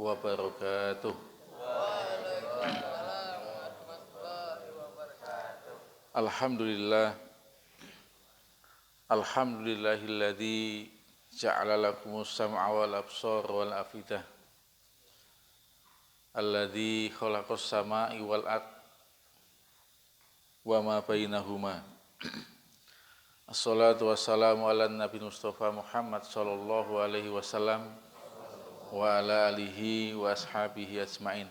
wabarakatuh. Alhamdulillah. Alhamdulillahilladzi ja'ala lakumus sam'a wal absar wal afidah. Alladzi khalaqas sama'i wal ard wa ma bainahuma. Assalatu wassalamu ala Nabi Mustafa Muhammad sallallahu alaihi wasallam wa ala alihi wa ashabihi ajmain.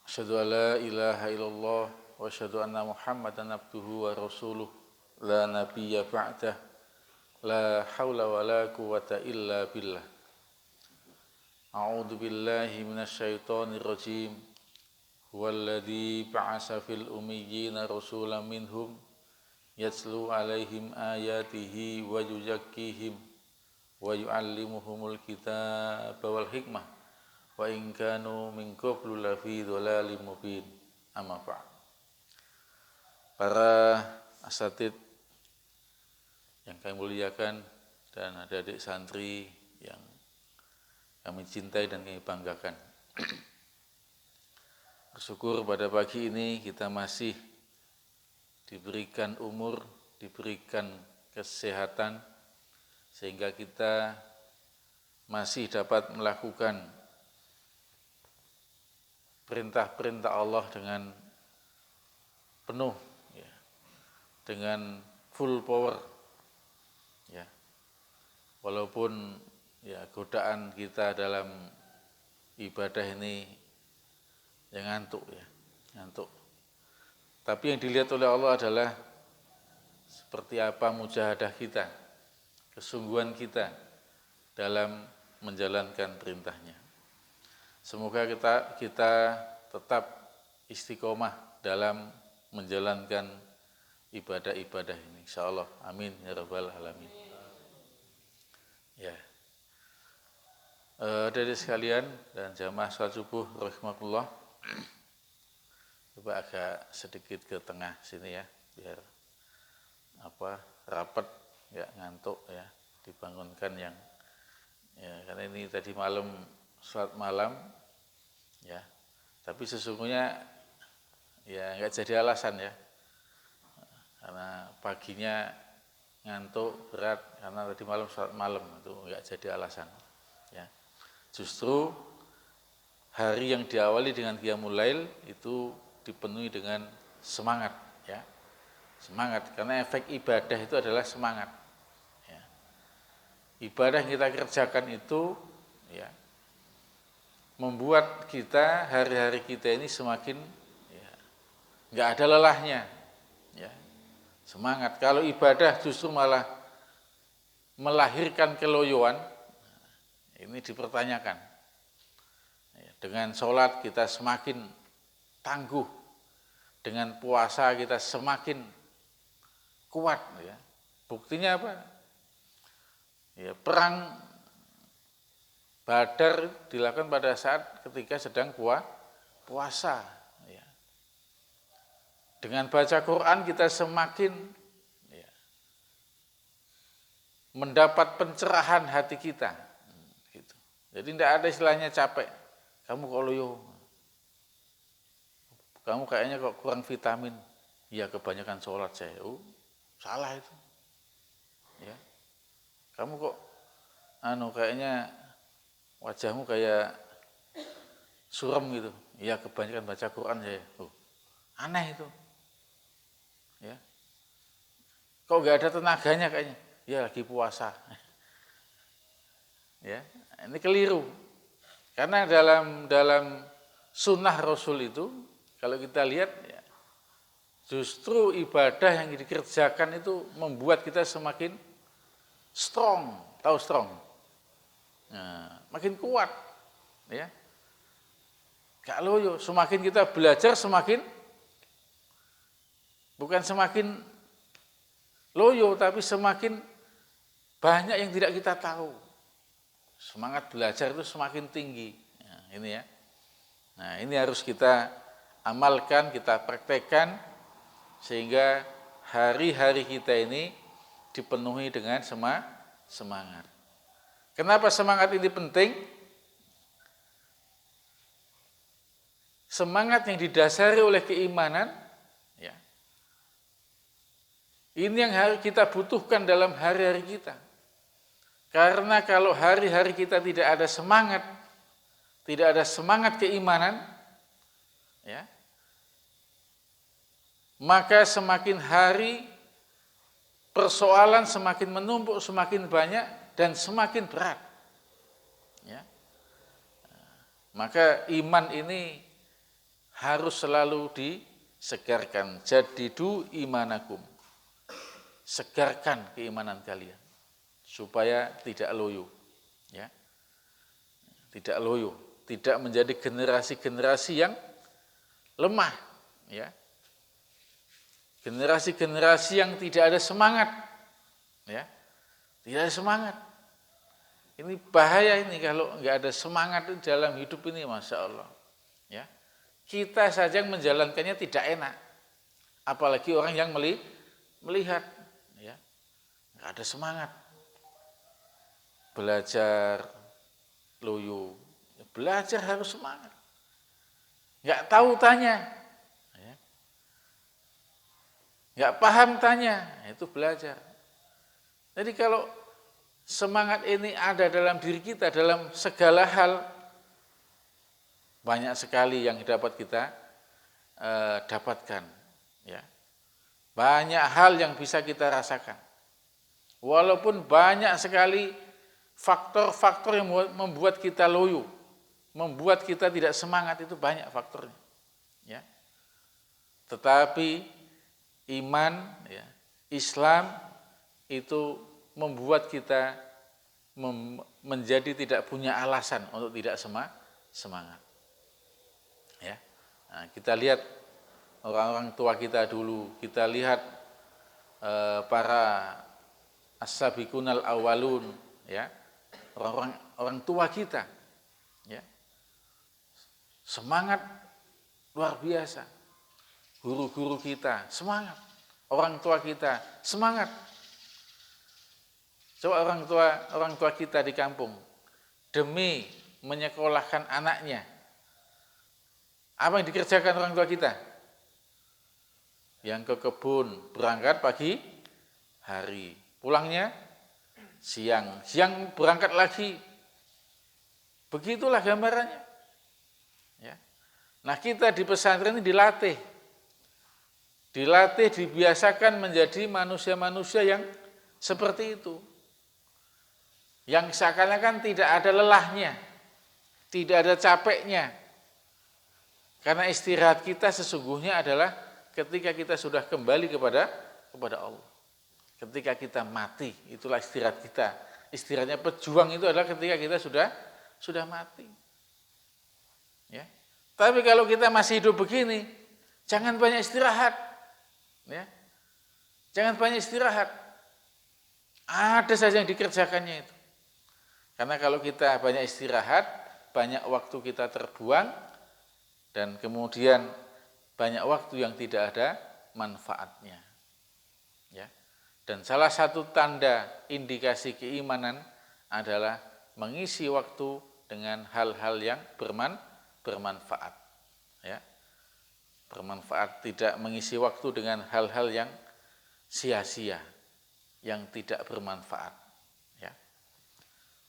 Asyhadu an la ilaha illallah wa asyhadu anna Muhammadan abduhu wa rasuluh la nabiyya ba'dah la haula wa la quwwata illa billah. A'udzu billahi minasyaitonir rajim. Huwallazi ba'asa fil ummiyina rasulan minhum yatslu alaihim ayatihi wa yuzakkihim wa yu'allimuhumul kitaba wal hikmah wa in kanu min qablu lafi dhalalim mubin. Amma ba'd. Para asatid yang kami muliakan dan adik-adik santri yang kami cintai dan kami banggakan. Bersyukur pada pagi ini kita masih diberikan umur, diberikan kesehatan, sehingga kita masih dapat melakukan perintah-perintah Allah dengan penuh, ya, dengan full power, ya. Walaupun ya godaan kita dalam ibadah ini yang ngantuk, ya, ngantuk. Tapi yang dilihat oleh Allah adalah seperti apa mujahadah kita, kesungguhan kita dalam menjalankan perintahnya. Semoga kita tetap istiqomah dalam menjalankan ibadah-ibadah ini, insyaallah. Amin ya rabbal alamin. Ya. Dari sekalian dan jamaah salat subuh rahimakumullah, coba agak sedikit ke tengah sini ya, biar rapat, ya, ngantuk, ya, dibangunkan yang ya, karena ini tadi malam salat malam, ya, tapi sesungguhnya ya nggak jadi alasan, ya, karena paginya ngantuk berat karena tadi malam salat malam, itu nggak jadi alasan, ya. Justru hari yang diawali dengan qiyamul lail itu dipenuhi dengan semangat, ya, semangat, karena efek ibadah itu adalah semangat, ya. Ibadah yang kita kerjakan itu, ya, membuat kita hari-hari kita ini semakin, ya, nggak ada lelahnya, ya, semangat. Kalau ibadah justru malah melahirkan keloyoan, ini dipertanyakan. Dengan sholat kita semakin tangguh, dengan puasa kita semakin kuat, ya. Buktinya apa? Ya, perang Badar dilakukan pada saat ketika sedang puasa, ya. Dengan baca Quran kita semakin, ya, mendapat pencerahan hati kita, gitu. Jadi tidak ada istilahnya capek. Kamu kok loyo, kamu kayaknya kok kurang vitamin. Ya kebanyakan sholat saya. Salah itu, ya. Kamu kok kayaknya wajahmu kayak suram gitu. Ya kebanyakan baca Quran saya. Aneh itu, ya. Kok nggak ada tenaganya kayaknya. Ya lagi puasa. Ya, ini keliru. Karena dalam sunnah Rasul itu, kalau kita lihat, ya, justru ibadah yang dikerjakan itu membuat kita semakin strong, tahu strong, nah, makin kuat, ya. Kalau semakin kita belajar semakin, bukan semakin loyo, tapi semakin banyak yang tidak kita tahu. Semangat belajar itu semakin tinggi. Nah, ini ya. Nah, ini harus kita amalkan, kita praktekkan, sehingga hari-hari kita ini dipenuhi dengan semangat. Kenapa semangat ini penting? semangat yang didasari oleh keimanan, ya. Ini yang harus kita butuhkan dalam hari-hari kita. Karena kalau hari-hari kita tidak ada semangat keimanan, ya, maka semakin hari persoalan semakin menumpuk, semakin banyak dan semakin berat. Ya. Maka iman ini harus selalu disegarkan. Jadidu imanakum. Segarkan keimanan kalian supaya tidak loyo, ya. Tidak loyo, tidak menjadi generasi-generasi yang lemah, ya. Generasi-generasi yang tidak ada semangat, ya. Tidak ada semangat. Ini bahaya ini kalau nggak ada semangat dalam hidup ini, Masya Allah, ya. Kita saja yang menjalankannya tidak enak, apalagi orang yang melihat, ya. Nggak ada semangat. Belajar loyo, belajar harus semangat. Nggak tahu tanya, ya. Nggak paham tanya, itu belajar. Jadi kalau semangat ini ada dalam diri kita dalam segala hal, banyak sekali yang dapat kita dapatkan, ya. Banyak hal yang bisa kita rasakan. Walaupun banyak sekali faktor-faktor yang membuat kita loyo, membuat kita tidak semangat, itu banyak faktornya, ya. Tetapi iman, ya, Islam itu membuat kita menjadi tidak punya alasan untuk tidak semangat. Ya. Nah, kita lihat orang-orang tua kita dulu, kita lihat para as-sabiqunal awwalun, ya. Orang tua kita, ya, semangat luar biasa. Guru-guru kita semangat, orang tua kita semangat. Coba orang tua kita di kampung demi menyekolahkan anaknya, apa yang dikerjakan orang tua kita? Yang ke kebun, berangkat pagi hari, pulangnya siang berangkat lagi. Begitulah gambarannya, ya. Nah, kita di pesantren ini dilatih, dibiasakan menjadi manusia-manusia yang seperti itu, yang seakan-akan tidak ada lelahnya, tidak ada capeknya. Karena istirahat kita sesungguhnya adalah ketika kita sudah kembali kepada Allah. Ketika kita mati, itulah istirahat kita. Istirahatnya pejuang itu adalah ketika kita sudah mati. Ya. Tapi kalau kita masih hidup begini, jangan banyak istirahat. Ya. Jangan banyak istirahat. Ada saja yang dikerjakannya itu. Karena kalau kita banyak istirahat, banyak waktu kita terbuang, dan kemudian banyak waktu yang tidak ada manfaatnya. Ya. Dan salah satu tanda indikasi keimanan adalah mengisi waktu dengan hal-hal yang bermanfaat. Ya. Bermanfaat, tidak mengisi waktu dengan hal-hal yang sia-sia, yang tidak bermanfaat. Ya.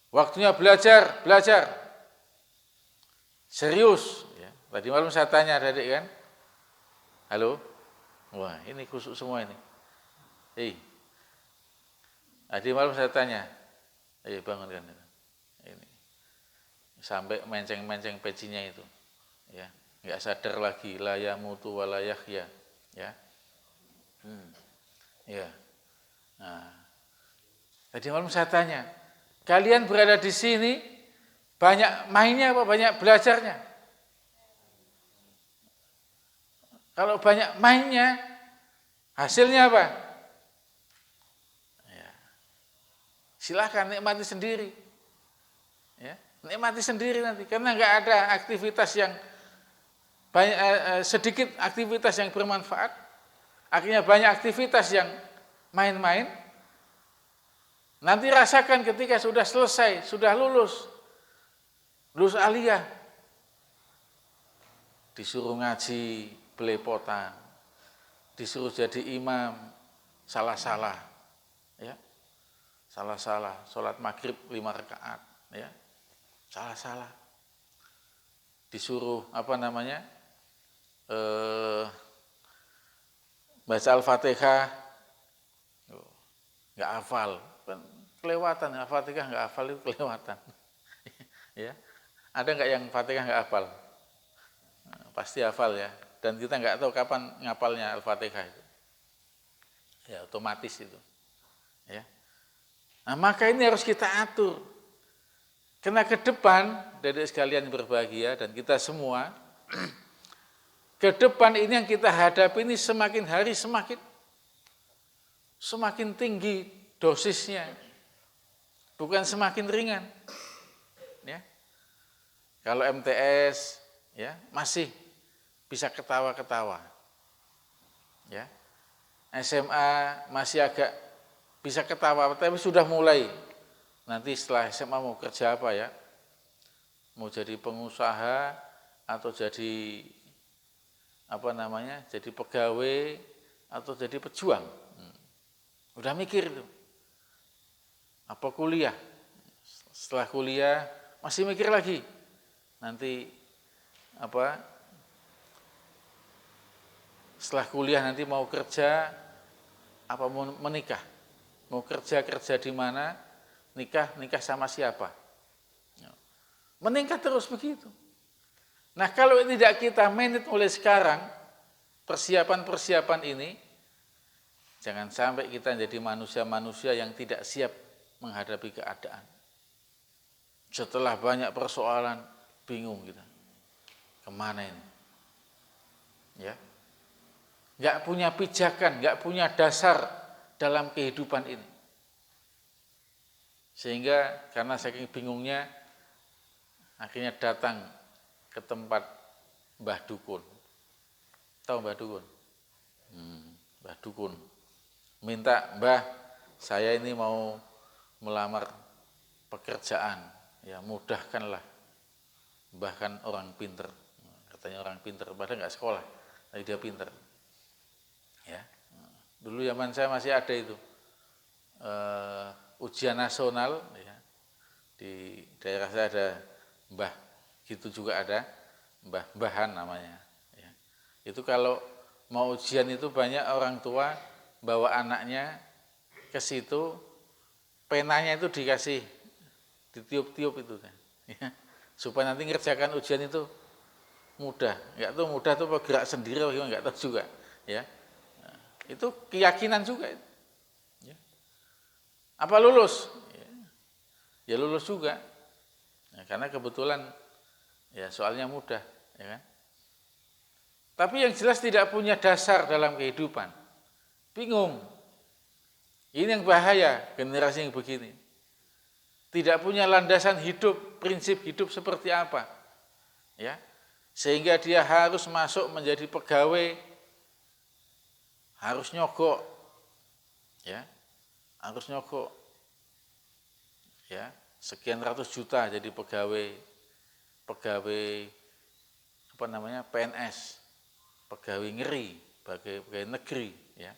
Waktunya belajar. Serius. Ya. Tadi malam saya tanya adik kan, halo, wah ini kusuk semua ini. Tadi malam saya tanya, bangunkan ini, sampai menceng-menceng pecinya itu, ya, nggak sadar lagi, la yamutu wa la yahya, ya, ya. Nah, tadi malam saya tanya, kalian berada di sini banyak mainnya apa banyak belajarnya? Kalau banyak mainnya, hasilnya apa? Silahkan nikmati sendiri, ya, nikmati sendiri nanti, karena nggak ada aktivitas yang banyak, sedikit aktivitas yang bermanfaat, akhirnya banyak aktivitas yang main-main. Nanti rasakan ketika sudah selesai, sudah lulus aliyah, disuruh ngaji belepotan, disuruh jadi imam salah-salah, ya, salah-salah, sholat maghrib 5 rakaat, ya, salah-salah, disuruh baca Al-Fatihah, nggak hafal, kan kelewatan, Al-Fatihah nggak hafal itu kelewatan, ya, ada nggak yang Fatihah nggak hafal? Pasti hafal ya, dan kita nggak tahu kapan ngapalnya Al-Fatihah itu, ya otomatis itu, ya. Nah maka ini harus kita atur, karena ke depan dari sekalian berbahagia dan kita semua, ke depan ini yang kita hadapi ini semakin hari semakin tinggi dosisnya, bukan semakin ringan, ya. Kalau MTS, ya masih bisa ketawa-ketawa, ya. SMA masih agak bisa ketawa, tapi sudah mulai nanti setelah SMA mau kerja apa ya, mau jadi pengusaha atau jadi jadi pegawai atau jadi pejuang, udah mikir tuh, apa kuliah, setelah kuliah masih mikir lagi, nanti setelah kuliah nanti mau kerja apa mau menikah, mau kerja di mana, nikah sama siapa, meningkat terus begitu. Nah kalau tidak kita manage mulai sekarang persiapan ini, jangan sampai kita jadi manusia-manusia yang tidak siap menghadapi keadaan. Setelah banyak persoalan bingung kita, kemana ini, ya. Nggak punya pijakan, nggak punya dasar dalam kehidupan ini. Sehingga karena saking bingungnya, akhirnya datang ke tempat Mbah Dukun. Tahu Mbah Dukun? Mbah Dukun. Minta, Mbah, saya ini mau melamar pekerjaan, ya mudahkanlah. Bahkan orang pinter, katanya orang pinter, padahal nggak sekolah, tapi dia pinter. Ya, dulu zaman saya masih ada itu ujian nasional, ya. Di daerah saya ada mbah, gitu juga ada mbah-mbahan namanya. Ya. Itu kalau mau ujian itu banyak orang tua bawa anaknya ke situ, penanya itu dikasih ditiup-tiup itu kan, ya. Supaya nanti ngerjakan ujian itu mudah. Nggak tahu mudah tuh gerak sendiri, nggak tahu juga, ya. Itu keyakinan juga, ya. Apa lulus? Ya lulus juga, ya, karena kebetulan ya soalnya mudah, ya kan. Tapi yang jelas tidak punya dasar dalam kehidupan, bingung. Ini yang bahaya generasi yang begini, tidak punya landasan hidup, prinsip hidup seperti apa, ya, sehingga dia harus masuk menjadi pegawai, harus nyogok, ya, harus nyogok, ya, sekian ratus juta jadi pegawai PNS, pegawai ngeri, pegawai negeri, ya,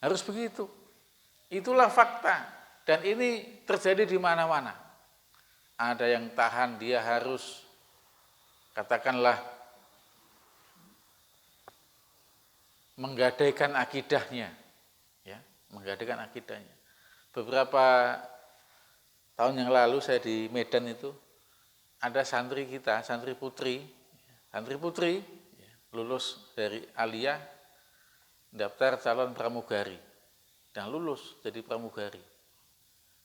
harus begitu. Itulah fakta, dan ini terjadi di mana-mana. Ada yang tahan, dia harus katakanlah menggadaikan akidahnya, ya, menggadaikan akidahnya. Beberapa tahun yang lalu saya di Medan itu ada santri kita, santri putri, ya, lulus dari Aliyah, daftar calon pramugari dan lulus jadi pramugari.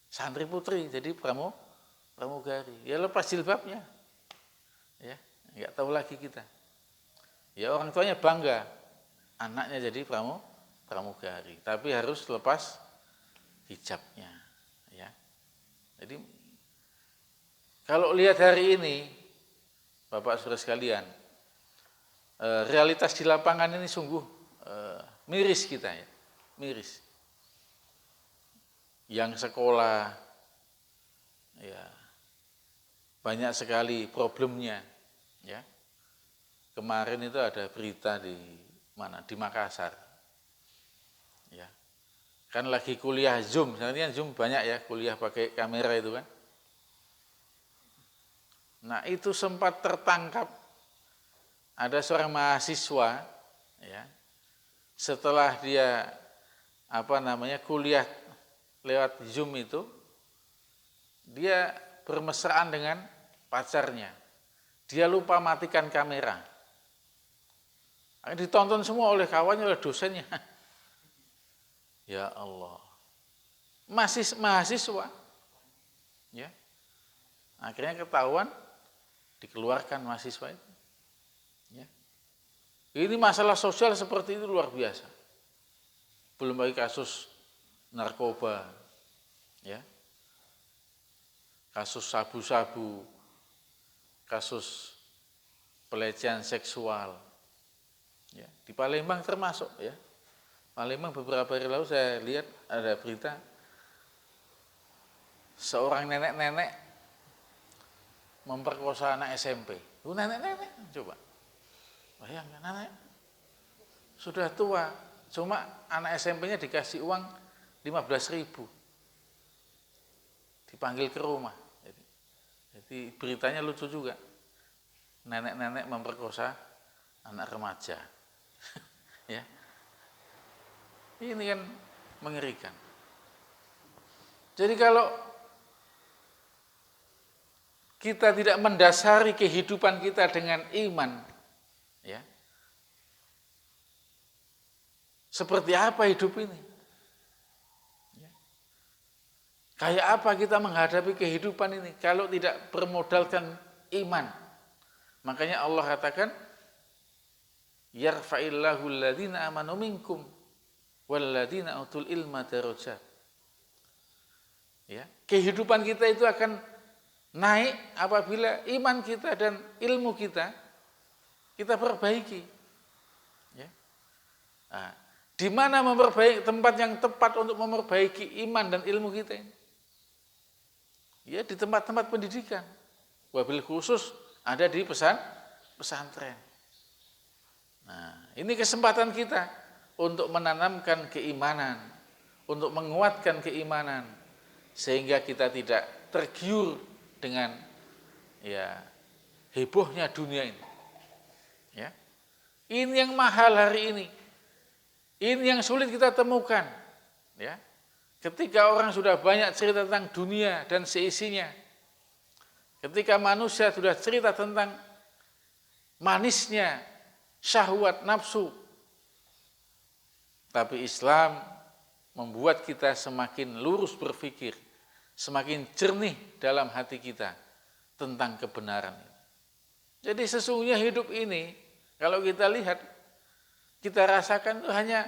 Santri putri jadi pramugari, ya lepas jilbabnya, ya, nggak tahu lagi kita. Ya orang tuanya bangga, anaknya jadi pramugari, tapi harus lepas hijabnya, ya. Jadi kalau lihat hari ini, Bapak Saudara sekalian, realitas di lapangan ini sungguh miris kita, ya, miris. Yang sekolah, ya, banyak sekali problemnya, ya. kemarin itu ada berita di mana? Di Makassar. Ya. Kan lagi kuliah Zoom. Sekarang Zoom banyak ya, kuliah pakai kamera itu kan. Nah, itu sempat tertangkap ada seorang mahasiswa ya. Setelah dia kuliah lewat Zoom itu, dia bermesraan dengan pacarnya. Dia lupa matikan kamera. Ditonton semua oleh kawannya, oleh dosennya. Ya Allah. Masih mahasiswa. Ya. Akhirnya ketahuan, dikeluarkan mahasiswa itu. Ya. Ini masalah sosial seperti itu luar biasa. Belum lagi kasus narkoba. Ya. Kasus sabu-sabu, kasus pelecehan seksual, ya, di Palembang termasuk ya. Palembang beberapa hari lalu saya lihat ada berita seorang nenek-nenek memperkosa anak SMP. Nenek-nenek, coba bayangkan, nenek sudah tua, cuma anak SMP-nya dikasih uang 15.000, dipanggil ke rumah. Jadi beritanya lucu juga. Nenek-nenek memperkosa anak remaja. Ya. Ini kan mengerikan. Jadi kalau kita tidak mendasari kehidupan kita dengan iman, ya. Seperti apa hidup ini? Kayak apa kita menghadapi kehidupan ini kalau tidak bermodalkan iman? Makanya Allah katakan, yarfa'illahu alladhina amanu minkum walladhina utul ilma darajat. Ya, kehidupan kita itu akan naik apabila iman kita dan ilmu kita perbaiki. Ya. Nah, di mana memperbaiki tempat yang tepat untuk memperbaiki iman dan ilmu kita ini? Ya, di tempat-tempat pendidikan. Wabil khusus ada di pesantren. Nah, ini kesempatan kita untuk menanamkan keimanan, untuk menguatkan keimanan, sehingga kita tidak tergiur dengan ya hebohnya dunia ini. Ya. Ini yang mahal hari ini. Ini yang sulit kita temukan. Ya. Ketika orang sudah banyak cerita tentang dunia dan seisinya, ketika manusia sudah cerita tentang manisnya syahwat nafsu, tapi Islam membuat kita semakin lurus berpikir, semakin jernih dalam hati kita tentang kebenaran. Jadi sesungguhnya hidup ini, kalau kita lihat, kita rasakan itu hanya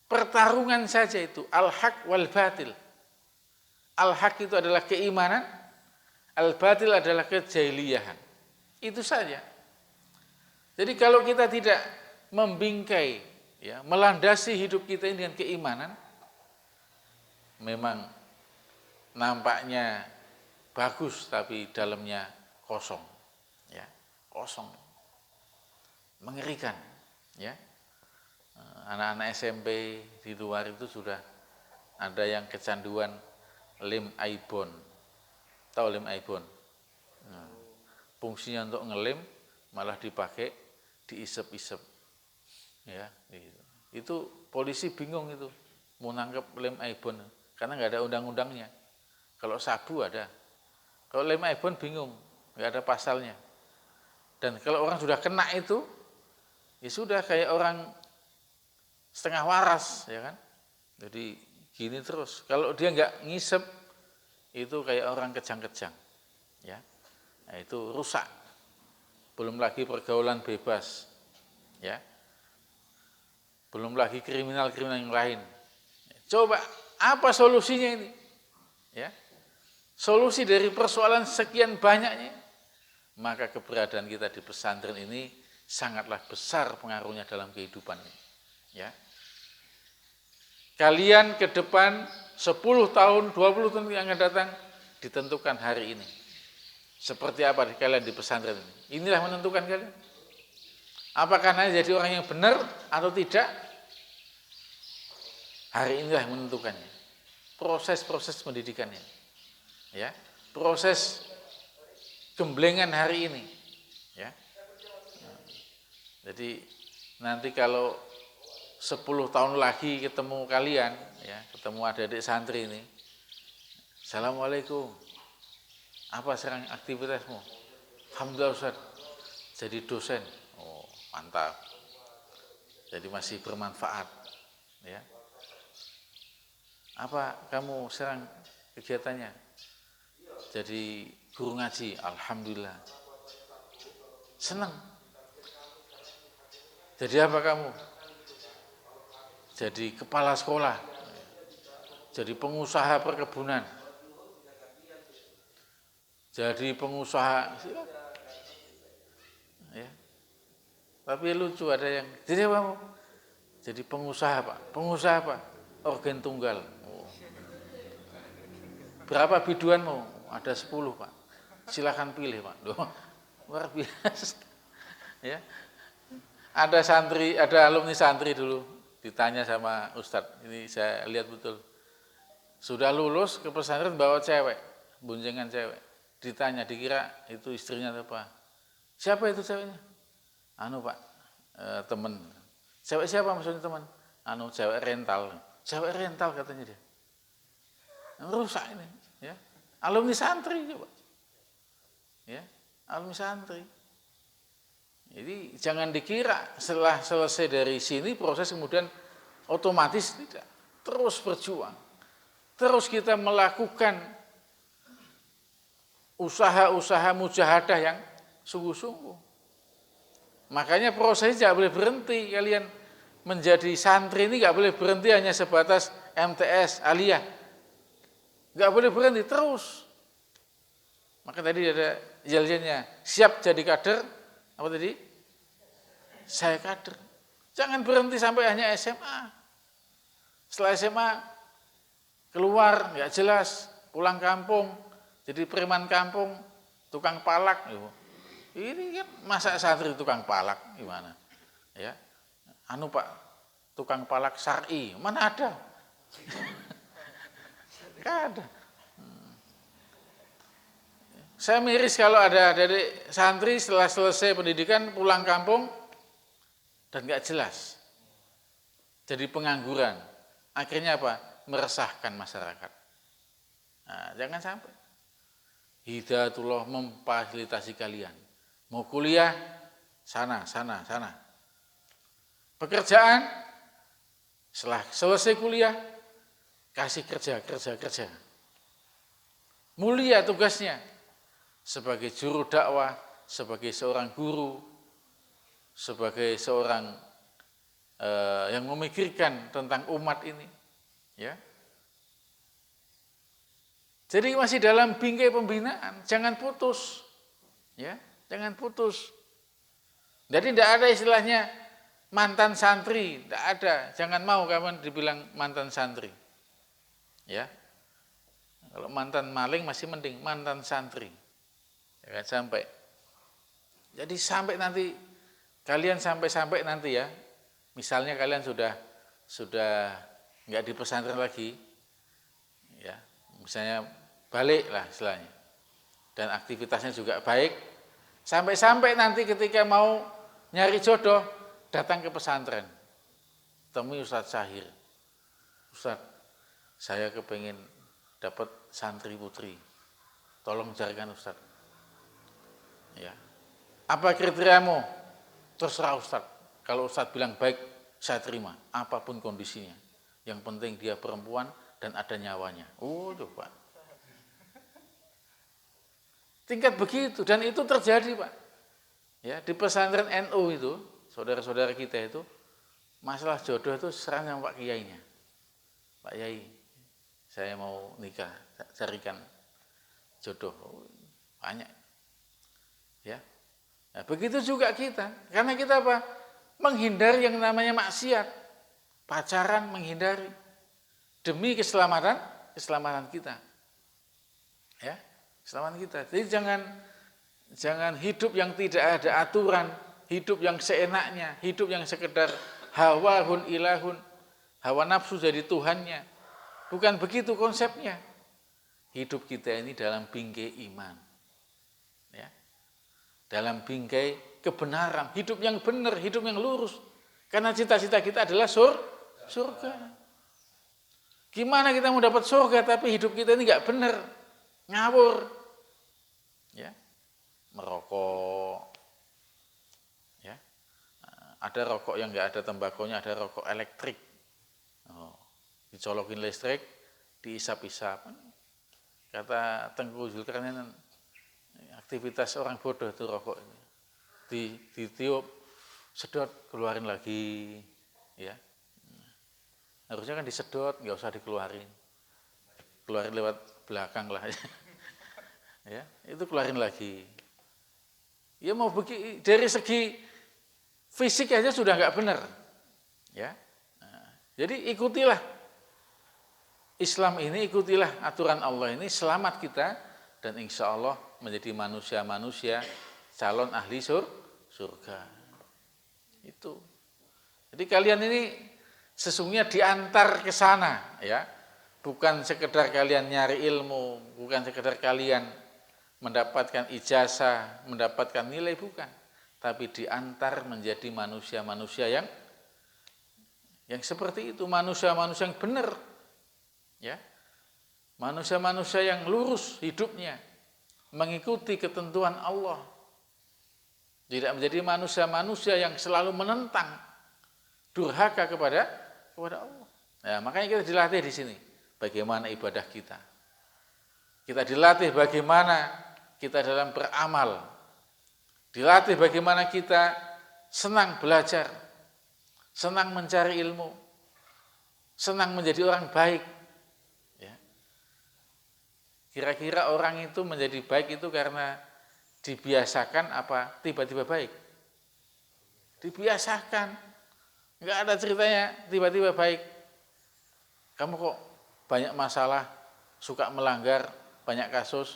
pertarungan saja itu, al-haq wal batil. Al-haq itu adalah keimanan, al-batil adalah kejahiliahan. Itu saja. Jadi kalau kita tidak membingkai, ya, melandasi hidup kita ini dengan keimanan, memang nampaknya bagus tapi dalamnya kosong. Ya, kosong. Mengerikan, ya. Anak-anak SMP di luar itu sudah ada yang kecanduan lem Aibon. Tahu lem Aibon? Nah, fungsinya untuk ngelem, malah dipakai diisep-isep. Ya, gitu. Itu polisi bingung itu mau nangkep lem Aibon karena nggak ada undang-undangnya. Kalau sabu ada. Kalau lem Aibon bingung, nggak ada pasalnya. Dan kalau orang sudah kena itu, ya sudah kayak orang setengah waras, ya kan? Jadi gini terus. Kalau dia nggak ngisep, itu kayak orang kejang-kejang, ya. Nah, itu rusak. Belum lagi pergaulan bebas, ya. Belum lagi kriminal-kriminal yang lain. Coba apa solusinya ini? Ya. Solusi dari persoalan sekian banyaknya, maka keberadaan kita di pesantren ini sangatlah besar pengaruhnya dalam kehidupan ini. Ya. Kalian ke depan 10 tahun, 20 tahun yang akan datang ditentukan hari ini. Seperti apa kalian di pesantren ini? Inilah menentukan kalian. Apakah nanti jadi orang yang benar atau tidak? Hari inilah yang menentukannya. Proses-proses pendidikan ini. Ya, proses gemblengan hari ini. Ya. Jadi nanti kalau 10 tahun lagi ketemu kalian, ya, ketemu adik-adik santri ini. Assalamualaikum. Apa sekarang aktivitasmu? Alhamdulillah Ustaz, jadi dosen. Oh, mantap. Jadi masih bermanfaat. Ya. Apa kamu sekarang kegiatannya? Jadi guru ngaji. Alhamdulillah. Senang. Jadi apa kamu? Jadi kepala sekolah. Jadi pengusaha perkebunan. Jadi pengusaha, ya. Tapi lucu ada yang, jadi apa? Jadi pengusaha Pak. Pengusaha apa? Organ tunggal. Oh. Berapa biduanmu? Ada 10 Pak. Silakan pilih Pak. Loh, luar biasa. Ya. Ada santri, ada alumni santri dulu ditanya sama Ustadz. Ini saya lihat betul. Sudah lulus ke pesantren bawa cewek, boncengan cewek. Ditanya, dikira itu istrinya atau apa? Siapa itu ceweknya? Anu Pak, temen. Cewek siapa maksudnya teman? Anu cewek rental. Cewek rental katanya dia. Rusak ini, ya. Alumni santri coba. Ya, alumni santri. Jadi jangan dikira setelah selesai dari sini proses kemudian otomatis tidak. Terus berjuang. Terus kita melakukan usaha-usaha mujahadah yang sungguh-sungguh. Makanya prosesnya tidak boleh berhenti. Kalian menjadi santri ini tidak boleh berhenti hanya sebatas MTS, aliyah. Tidak boleh berhenti, terus. Maka tadi ada jalurnya, siap jadi kader, apa tadi? Saya kader. Jangan berhenti sampai hanya SMA. Setelah SMA, keluar, nggak jelas, pulang kampung, jadi preman kampung, tukang palak. Ini kan masa santri tukang palak, gimana? Ya, anu Pak, tukang palak syar'i, mana ada? Nggak ada. Saya miris kalau ada dari santri setelah selesai pendidikan pulang kampung dan nggak jelas. Jadi pengangguran. Akhirnya apa? Meresahkan masyarakat. Nah, jangan sampai. Hidayatullah memfasilitasi kalian. Mau kuliah, sana. Pekerjaan, setelah selesai kuliah, kasih kerja. Mulia tugasnya. Sebagai juru dakwah, sebagai seorang guru, sebagai seorang yang memikirkan tentang umat ini. Ya. Jadi masih dalam bingkai pembinaan, jangan putus. Ya, jangan putus. Jadi tidak ada istilahnya mantan santri, tidak ada. Jangan mau kawan dibilang mantan santri. Ya. Kalau mantan maling masih mending, mantan santri. Ya, sampai. Jadi sampai nanti kalian sampai nanti ya. Misalnya kalian sudah enggak di pesantren lagi. Ya, misalnya baliklah istilahnya. Dan aktivitasnya juga baik. Sampai nanti ketika mau nyari jodoh, datang ke pesantren. Temui Ustadz Syahir. Ustadz, saya kepengen dapat santri putri. Tolong carikan Ustadz. Ya. Apa kriteriamu? Terserah Ustadz. Kalau Ustadz bilang baik, saya terima. Apapun kondisinya. Yang penting dia perempuan dan ada nyawanya. Oh, coba. Tingkat begitu, dan itu terjadi Pak. Ya, di pesantren NU itu, saudara-saudara kita itu, masalah jodoh itu serang sama Pak Kiainya. Pak Yai, saya mau nikah, carikan jodoh. Banyak. Ya. Nah, begitu juga kita, karena kita apa? Menghindari yang namanya maksiat. Pacaran menghindari. Demi keselamatan kita. Ya. Keselamatan kita. Jadi jangan hidup yang tidak ada aturan, hidup yang seenaknya, hidup yang sekedar hawahun ilahun, hawa nafsu jadi Tuhannya. Bukan begitu konsepnya. Hidup kita ini dalam bingkai iman. Ya. Dalam bingkai kebenaran, hidup yang benar, hidup yang lurus. Karena cita-cita kita adalah surga. Gimana kita mau dapat surga tapi hidup kita ini nggak benar, ngawur, ya, merokok, ya, ada rokok yang nggak ada tembakonya, ada rokok elektrik, dicolokin listrik, diisap-isap. Kata Tengku Zulkarnain, aktivitas orang bodoh itu rokok ini, ditiup, sedot, keluarin lagi, ya. Harusnya kan disedot, nggak usah dikeluarin. Keluarin lewat belakang lah. Ya, itu keluarin lagi. Ya mau begini, dari segi fisik aja sudah nggak benar. Ya, nah, jadi ikutilah Islam ini, ikutilah aturan Allah ini, selamat kita dan insya Allah menjadi manusia-manusia calon ahli surga. Itu. Jadi kalian ini sesungguhnya diantar ke sana, ya, bukan sekedar kalian nyari ilmu, bukan sekedar kalian mendapatkan ijazah, mendapatkan nilai, bukan, tapi diantar menjadi manusia-manusia yang seperti itu, manusia-manusia yang benar, ya, manusia-manusia yang lurus hidupnya, mengikuti ketentuan Allah, tidak menjadi manusia-manusia yang selalu menentang, durhaka kepada Allah. Nah, makanya kita dilatih di sini bagaimana ibadah kita. Kita dilatih bagaimana kita dalam beramal. Dilatih bagaimana kita senang belajar, senang mencari ilmu, senang menjadi orang baik. Ya. Kira-kira orang itu menjadi baik itu karena dibiasakan apa tiba-tiba baik? Dibiasakan. Enggak ada ceritanya tiba-tiba baik. Kamu kok banyak masalah, suka melanggar, banyak kasus.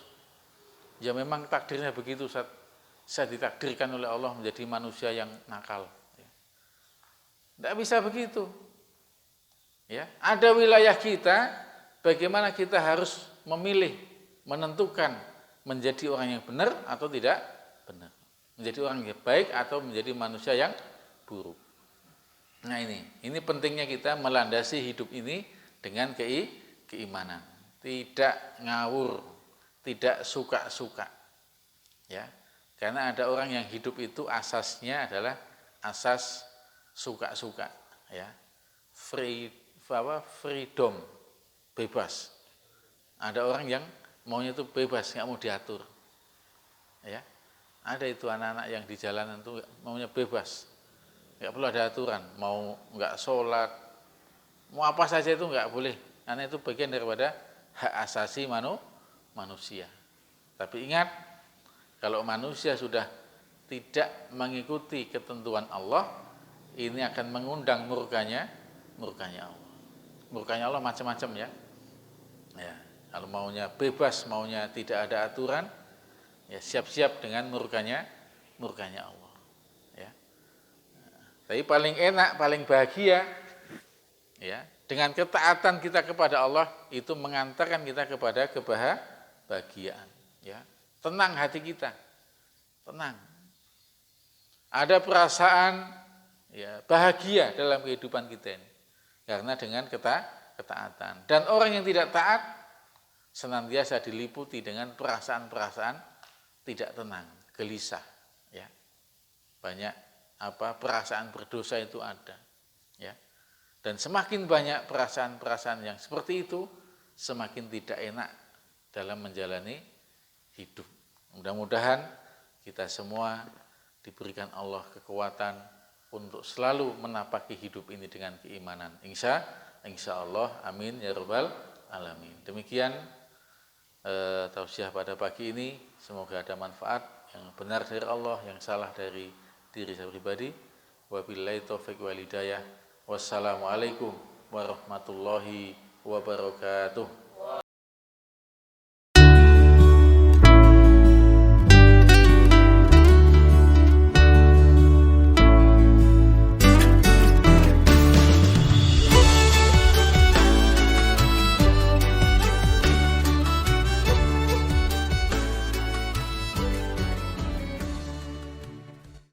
Ya memang takdirnya begitu, saya ditakdirkan oleh Allah menjadi manusia yang nakal. Enggak bisa begitu. Ya, ada wilayah kita, bagaimana kita harus memilih, menentukan menjadi orang yang benar atau tidak benar. Menjadi orang yang baik atau menjadi manusia yang buruk. Nah ini pentingnya kita melandasi hidup ini dengan keimanan, tidak ngawur, tidak suka-suka, ya. Karena ada orang yang hidup itu asasnya adalah asas suka-suka, ya, freedom, bebas. Ada orang yang maunya itu bebas, nggak mau diatur, ya. Ada itu anak-anak yang di jalanan itu maunya bebas. Nggak perlu ada aturan, mau nggak sholat, mau apa saja itu nggak boleh, karena itu bagian daripada hak asasi manusia. Tapi ingat, kalau manusia sudah tidak mengikuti ketentuan Allah, ini akan mengundang murkanya Allah. Murkanya Allah macam-macam, ya. Ya, kalau maunya bebas, maunya tidak ada aturan, ya siap-siap dengan murkanya Allah. Tapi paling enak, paling bahagia, ya, dengan ketaatan kita kepada Allah itu mengantarkan kita kepada kebahagiaan, ya. Tenang hati kita, tenang. Ada perasaan, ya, bahagia dalam kehidupan kita ini karena dengan ketaatan. Dan orang yang tidak taat senantiasa diliputi dengan perasaan-perasaan tidak tenang, gelisah, ya. Banyak perasaan berdosa itu ada, ya. Dan semakin banyak perasaan-perasaan yang seperti itu, semakin tidak enak dalam menjalani hidup. Mudah-mudahan kita semua diberikan Allah kekuatan untuk selalu menapaki hidup ini dengan keimanan. Insya Allah, amin ya rabbal alamin. Demikian tausiah pada pagi ini, semoga ada manfaat yang benar dari Allah, yang salah dari diri saya pribadi. Wabillahi taufiq wal hidayah. Wassalamualaikum warahmatullahi wabarakatuh.